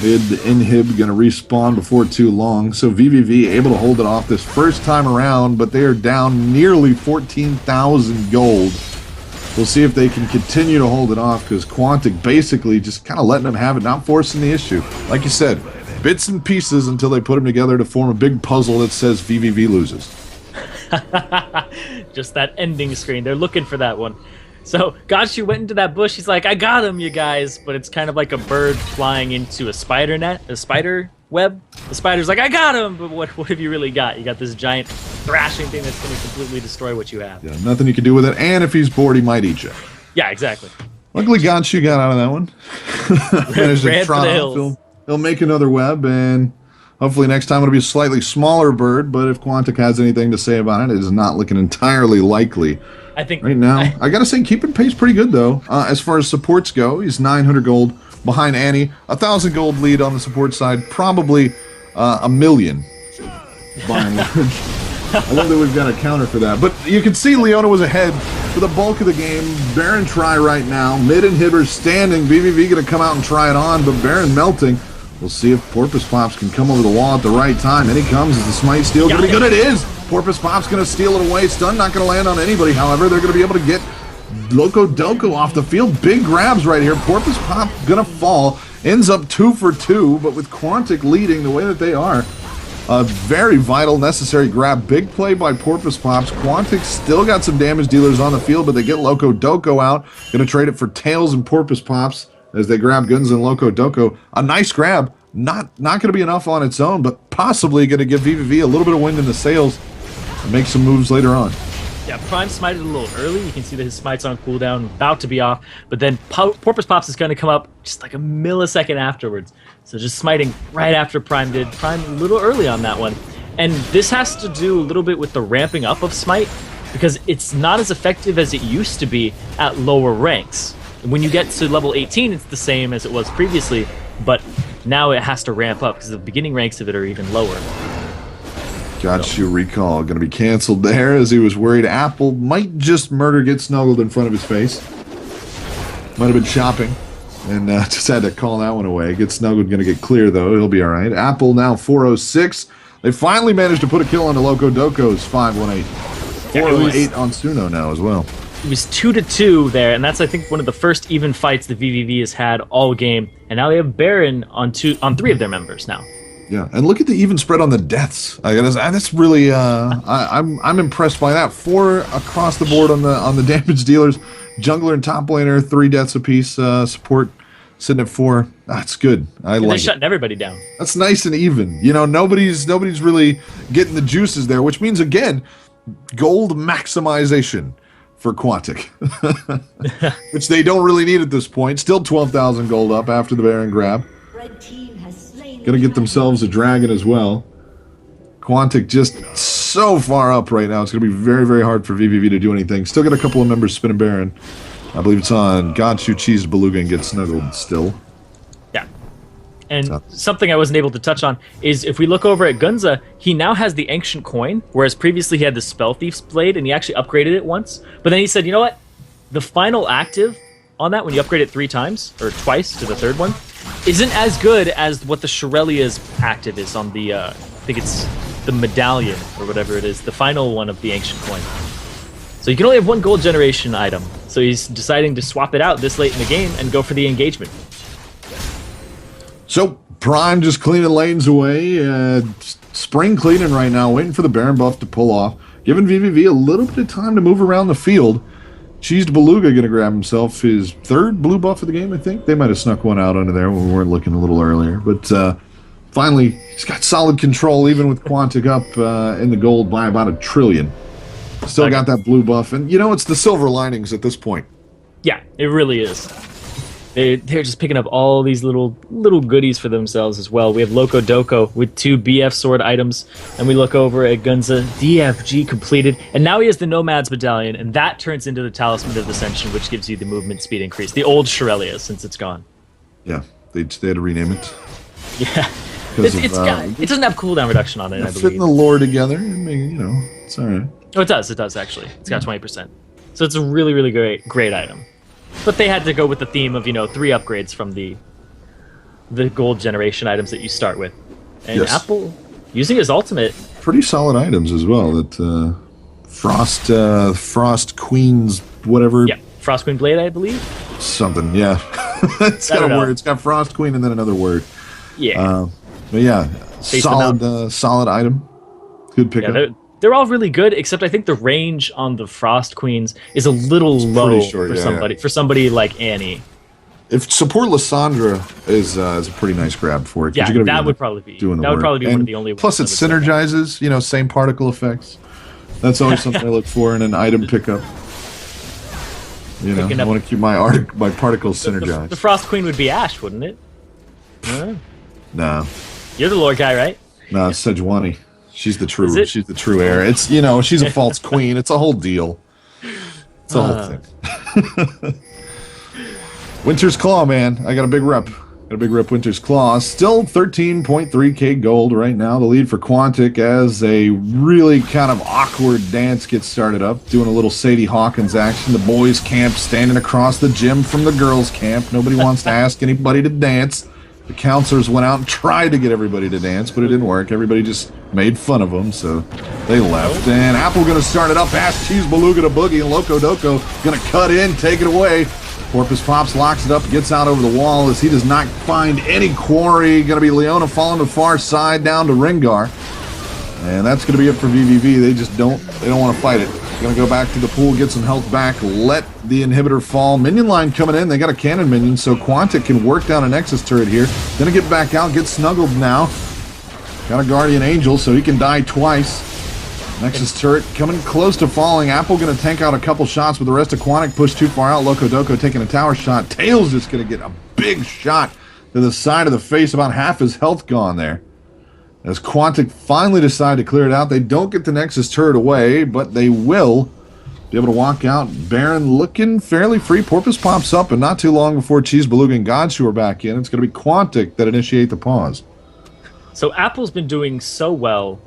Mid inhib going to respawn before too long. So vVv able to hold it off this first time around, but they are down nearly 14,000 gold. We'll see if they can continue to hold it off, because Quantic basically just kind of letting them have it, not forcing the issue. Like you said, bits and pieces until they put them together to form a big puzzle that says vVv loses. Just that ending screen. They're looking for that one. So Godshoe went into that bush. He's like, I got him, you guys. But it's kind of like a bird flying into a spider net, a spider web. The spider's like, I got him. But what have you really got? You got this giant thrashing thing that's going to completely destroy what you have. Yeah, nothing you can do with it. And if he's bored, he might eat you. Yeah, exactly. Luckily, Godshoe got out of that one. Managed to trot off. He'll make another web, and hopefully next time it'll be a slightly smaller bird. But if Quantic has anything to say about it, it is not looking entirely likely. I think right now, I gotta say, keeping pace pretty good though. As far as supports go, he's 900 gold behind Annie, 1,000 gold lead on the support side, probably a million by and large. I love that we've got a counter for that. But you can see Leona was ahead for the bulk of the game. Baron try right now. Mid inhibitor standing. vVv gonna come out and try it on, but Baron melting. We'll see if Porpoise Pops can come over the wall at the right time. And he comes. Is the smite steal gonna be good? It is. Porpoise Pop's going to steal it away. Stun not going to land on anybody. However, they're going to be able to get Loco Doco off the field. Big grabs right here. Porpoise Pop going to fall. Ends up 2 for 2, but with Quantic leading the way that they are, a very vital, necessary grab. Big play by Porpoise Pops. Quantic still got some damage dealers on the field, but they get Loco Doco out. Going to trade it for Tails and Porpoise Pops as they grab Guns and Loco Doco. A nice grab. Not going to be enough on its own, but possibly going to give vVv a little bit of wind in the sails. Make some moves later on. Yeah, Prime smited a little early. You can see that his smite's on cooldown, about to be off. But then Porpoise Pops is going to come up just like a millisecond afterwards. So just smiting right after Prime did. Prime a little early on that one. And this has to do a little bit with the ramping up of smite, because it's not as effective as it used to be at lower ranks. When you get to level 18, it's the same as it was previously, but now it has to ramp up because the beginning ranks of it are even lower. Godshoe recall going to be canceled there, as he was worried Apple might just murder Get Snuggled in front of his face. Might have been shopping, and just had to call that one away. Get Snuggled going to get clear, though. He'll be all right. Apple now 406. They finally managed to put a kill on the Loco Doco's 518. 408 on Suno now as well. It was 2-2 there, and that's, I think, one of the first even fights the vVv has had all game. And now they have Baron on 3 of their members now. Yeah, and look at the even spread on the deaths. That's really I'm impressed by that. 4 across the board on the damage dealers. Jungler and top laner 3 deaths apiece. Support sitting at 4. That's good. I And they're like it. shutting everybody down. That's nice and even. You know, nobody's really getting the juices there, which means again, gold maximization for Quantic, which they don't really need at this point. Still 12,000 gold up after the Baron grab. Red team has slain Gonna get themselves a dragon as well. Quantic just so far up right now. It's gonna be very, very hard for vVv to do anything. Still got a couple of members spinning Baron. I believe it's on Gonchu, Cheese, Beluga, and Get Snuggled still. Yeah. And something I wasn't able to touch on is if we look over at Gunza, he now has the Ancient Coin, whereas previously he had the Spell Thief's Blade, and he actually upgraded it once. But then he said, you know what? The final active on that, when you upgrade it 3 times, or twice to the 3rd one, isn't as good as what the Shirelia's active is on the, I think it's the Medallion, or whatever it is, the final one of the Ancient Coin. So you can only have 1 gold generation item. So he's deciding to swap it out this late in the game and go for the engagement. So Prime just cleaning lanes away. Spring cleaning right now, waiting for the Baron buff to pull off. Giving vVv a little bit of time to move around the field. Cheesed Beluga going to grab himself his 3rd blue buff of the game, I think. They might have snuck one out under there when we weren't looking a little earlier. But finally, he's got solid control, even with Quantic up in the gold by about 1 trillion. Still got that blue buff. And, you know, it's the silver linings at this point. Yeah, it really is. They're just picking up all these little goodies for themselves as well. We have Loco Doco with 2 BF sword items, and we look over at Gunza, DFG completed, and now he has the Nomad's Medallion, and that turns into the Talisman of Ascension, which gives you the movement speed increase. The old Shirelia, since it's gone. Yeah, they had to rename it. Yeah. It doesn't have cooldown reduction on it, I believe. Fitting the lore together, I mean, you know, it's all right. Oh, it does actually. It's got 20%. So it's a really, really great item. But they had to go with the theme of, 3 upgrades from the gold generation items that you start with. And yes. Apple, using his ultimate... Pretty solid items as well. That Frost Queen's whatever... Yeah, Frost Queen Blade, I believe? Something, yeah. It's got a word. It's got Frost Queen and then another word. Yeah. But yeah, solid item. Good pickup. Yeah, they're all really good, except I think the range on the Frost Queens is a little low for somebody like Annie. If support Lysandra is a pretty nice grab for it. Yeah, that would probably be one of the only ones. Plus it synergizes, same particle effects. That's always something I look for in an item pickup. I want to keep my particles synergized. The Frost Queen would be Ashe, wouldn't it? No. You're the lore guy, right? No, it's Sejuani. She's the true heir. It's she's a false queen. It's a whole deal. It's a whole thing. Winter's Claw, man. I got a big rep. Winter's Claw. Still 13.3k gold right now. The lead for Quantic as a really kind of awkward dance gets started up. Doing a little Sadie Hawkins action. The boys' camp standing across the gym from the girls' camp. Nobody wants to ask anybody to dance. The counselors went out and tried to get everybody to dance, but it didn't work. Everybody just made fun of them, so they left. And Apple going to start it up. Ash Cheese Beluga to Boogie, and Loco Doco going to cut in, take it away. Porpoise Pops locks it up, gets out over the wall as he does not find any quarry. Going to be Leona falling to the far side down to Rengar. And that's going to be it for vVv. They just don't want to fight it. Going to go back to the pool, get some health back, let the inhibitor fall. Minion line coming in. They got a cannon minion, so Quantic can work down a Nexus turret here. Going to get back out, get snuggled now. Got a Guardian Angel, so he can die twice. Nexus turret coming close to falling. Apple going to tank out a couple shots, but the rest of Quantic pushed too far out. Loco Doco taking a tower shot. Tails just going to get a big shot to the side of the face. About half his health gone there. As Quantic finally decide to clear it out, they don't get the Nexus turret away, but they will be able to walk out. Baron looking fairly free. Porpoise pops up, and not too long before Cheese Beluga and Godshu are back in, it's going to be Quantic that initiate the pause. So Apple's been doing so well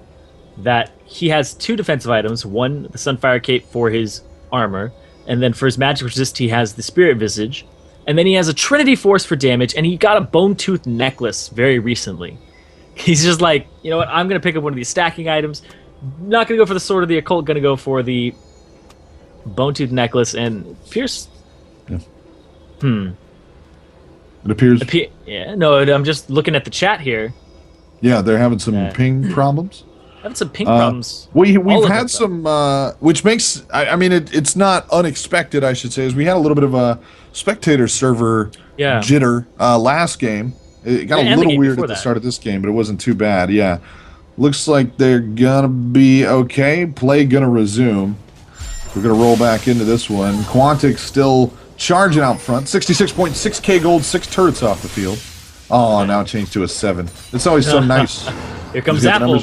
that he has 2 defensive items. One, the Sunfire Cape for his armor, and then for his magic resist, he has the Spirit Visage. And then he has a Trinity Force for damage, and he got a Bone Tooth Necklace very recently. He's just like, you know what, I'm going to pick up one of these stacking items. Not going to go for the Sword of the Occult, going to go for the Bone Tooth Necklace, and Pierce... Yeah. It appears... Yeah, no, I'm just looking at the chat here. Yeah, they're having some ping problems. Having some ping problems. We've All of had them, some, which makes, I mean, it's not unexpected, I should say, is we had a little bit of a spectator server jitter last game. It got a little weird at the start of this game, but it wasn't too bad. Yeah. Looks like they're gonna be okay. Play gonna resume. We're gonna roll back into this one. Quantic still charging out front. 66.6k gold, 6 turrets off the field. Oh, now it changed to a 7. It's always so nice. Here comes Apple.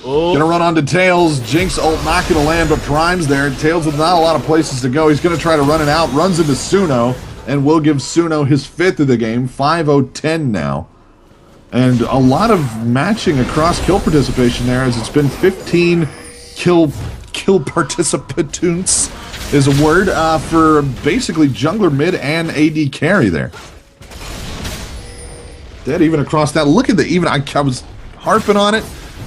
Oh. Gonna run onto Tails. Jinx ult not gonna land, but Prime's there. Tails with not a lot of places to go. He's gonna try to run it out. Runs into Suno, and will give Suno his 5th of the game. 5-0-10 now. And a lot of matching across kill participation there, as it's been 15 kill participants is a word for basically jungler, mid, and AD carry there. Dead even across that. Look at the even. I was harping on it.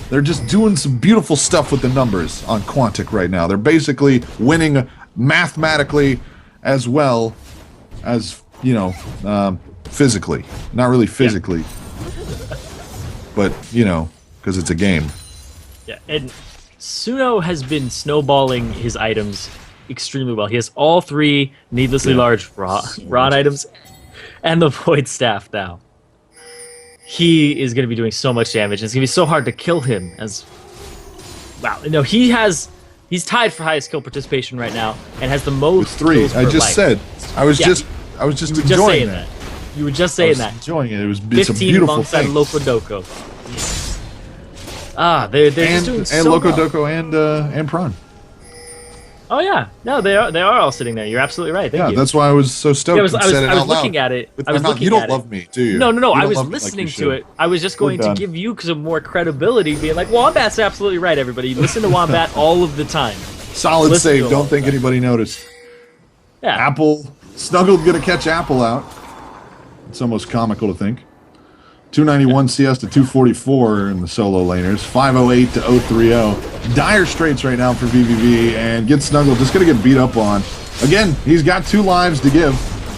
They're just doing some beautiful stuff with the numbers on Quantic right now. They're basically winning mathematically as well as, you know, physically. Not really physically. Yeah. But, you know, because it's a game. Yeah, and Suno has been snowballing his items extremely well. He has all 3 needlessly large rod items and the Void Staff now. He is going to be doing so much damage. It's going to be so hard to kill him. As wow, no, he's tied for highest kill participation right now and has the most. With 3, I just said. I was just enjoying that. You were just saying that. Enjoying it. It's a beautiful thing. 15 alongside Loco Doco. They're just doing so Loco well. Doco and Prawn. Oh yeah, no, they are all sitting there. You're absolutely right. Thank you. That's why I was so stoked. I was looking at it. You don't love me, do you? No. I was listening to it. I was just going to give you some more credibility, being like, Wombat's absolutely right. Everybody, listen to Wombat all of the time. Solid save. Don't think anybody noticed. Yeah. Apple Snuggled gonna catch Apple out. It's almost comical to think. 291 CS to 244 in the solo laners. 508 to 030. Dire straits right now for vVv, and Get Snuggled just going to get beat up on. Again, he's got 2 lives to give.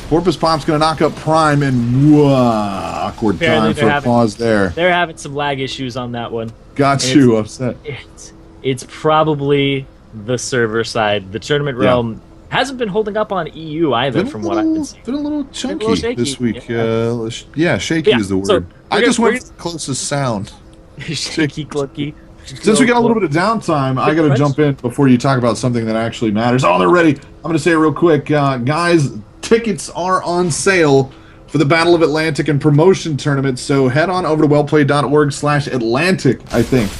Porpoise Pop's going to knock up Prime, and awkward time for a pause there. They're having some lag issues on that one. Got you upset. It's probably the server side. The tournament realm hasn't been holding up on EU either, from what I've been seeing. Been a little chunky this week. Shaky is the word. So I just went for the closest sound. Shaky, clunky. Since we got a little bit of downtime, I got to jump in before you talk about something that actually matters. Oh, they're ready. I'm going to say it real quick. Guys, tickets are on sale for the Battle of Atlantic and promotion tournament, so head on over to wellplayed.org/Atlantic, I think.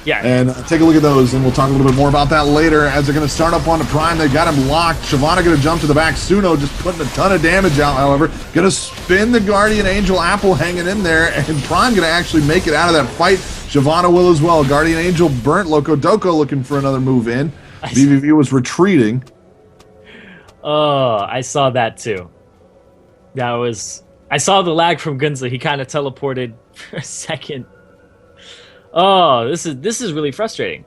Yeah. And take a look at those, and we'll talk a little bit more about that later as they're going to start up on the Prime. They've got him locked. Shyvana going to jump to the back. Suno just putting a ton of damage out, however. Going to spin the Guardian Angel. Apple hanging in there, and Prime going to actually make it out of that fight. Shyvana will as well. Guardian Angel burnt. Loco Doco looking for another move in. vVv was retreating. Oh, I saw that too. I saw the lag from Gunza. He kind of teleported for a second. Oh, this is really frustrating.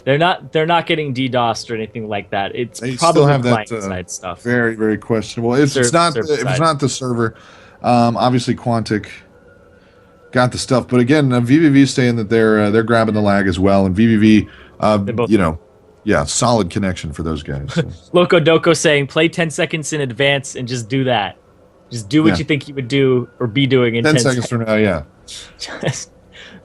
They're not getting DDoSed or anything like that. It's they probably still have client that side stuff. Very, very questionable. If it's not the server, obviously Quantic got the stuff. But again, vVv saying that they're grabbing the lag as well, and vVv, solid connection for those guys. So. Loco Doco saying play 10 seconds in advance and just do that. Just do what you think you would do or be doing in 10 seconds from now. Yeah. Just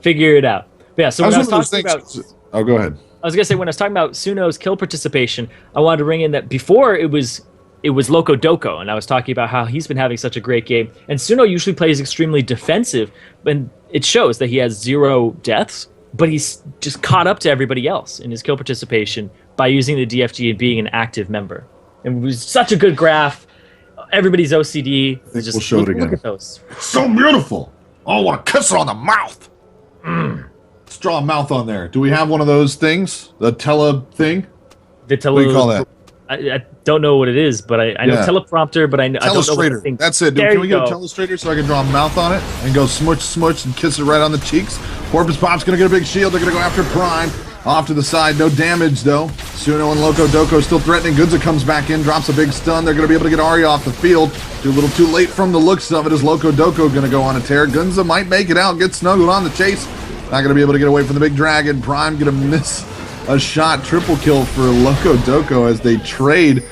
figure it out. But yeah, so when I was talking about... Oh, go ahead. I was going to say, when I was talking about Suno's kill participation, I wanted to bring in that before it was Loco Doco, and I was talking about how he's been having such a great game. And Suno usually plays extremely defensive, and it shows that he has 0 deaths, but he's just caught up to everybody else in his kill participation by using the DFG and being an active member. And it was such a good graph. Everybody's OCD. I think we'll show it again. Look at those. So beautiful. Oh, I want to kiss her on the mouth. Let's draw a mouth on there. Do we have one of those things? The tele thing? What do you call that? I don't know what it is, but I know teleprompter, but I don't know what the thing. That's it. Can we get a telestrator so I can draw a mouth on it and go smush, smush, and kiss it right on the cheeks? Porpoise Pop's going to get a big shield. They're going to go after Prime. Off to the side, no damage though. Suno and Loco Doco still threatening. Gunza comes back in, drops a big stun. They're going to be able to get Ari off the field. Too little too late from the looks of it. Is Loco Doco going to go on a tear? Gunza might make it out, get snuggled on the chase. Not going to be able to get away from the big dragon. Prime going to miss a shot. Triple kill for Loco Doco as they trade.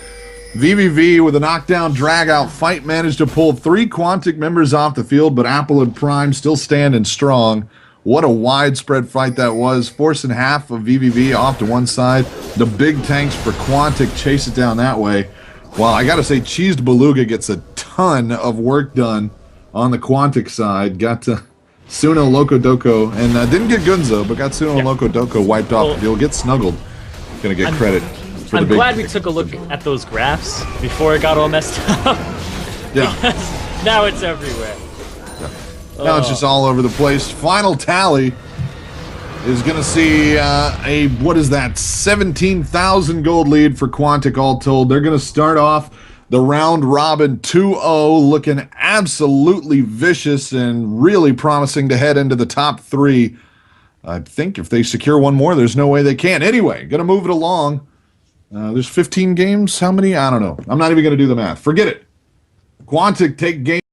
vVv with a knockdown drag out fight managed to pull 3 Quantic members off the field, but Apple and Prime still standing strong. What a widespread fight that was. Forcing half of vVv off to one side. The big tanks for Quantic chase it down that way. Well, I got to say, Cheesed Beluga gets a ton of work done on the Quantic side. Got to Suno, Loco Doco, and didn't get Gunzo, but got Suno and Loco Doco wiped off. He'll get snuggled. Gonna get credit for the I'm big glad we took a look at those graphs before it got all messed up. Yeah. Because now it's everywhere. Now it's just all over the place. Final tally is going to see what is that, 17,000 gold lead for Quantic all told. They're going to start off the round robin 2-0, looking absolutely vicious and really promising to head into the top 3. I think if they secure one more, there's no way they can't. Anyway, going to move it along. There's 15 games. How many? I don't know. I'm not even going to do the math. Forget it. Quantic take game.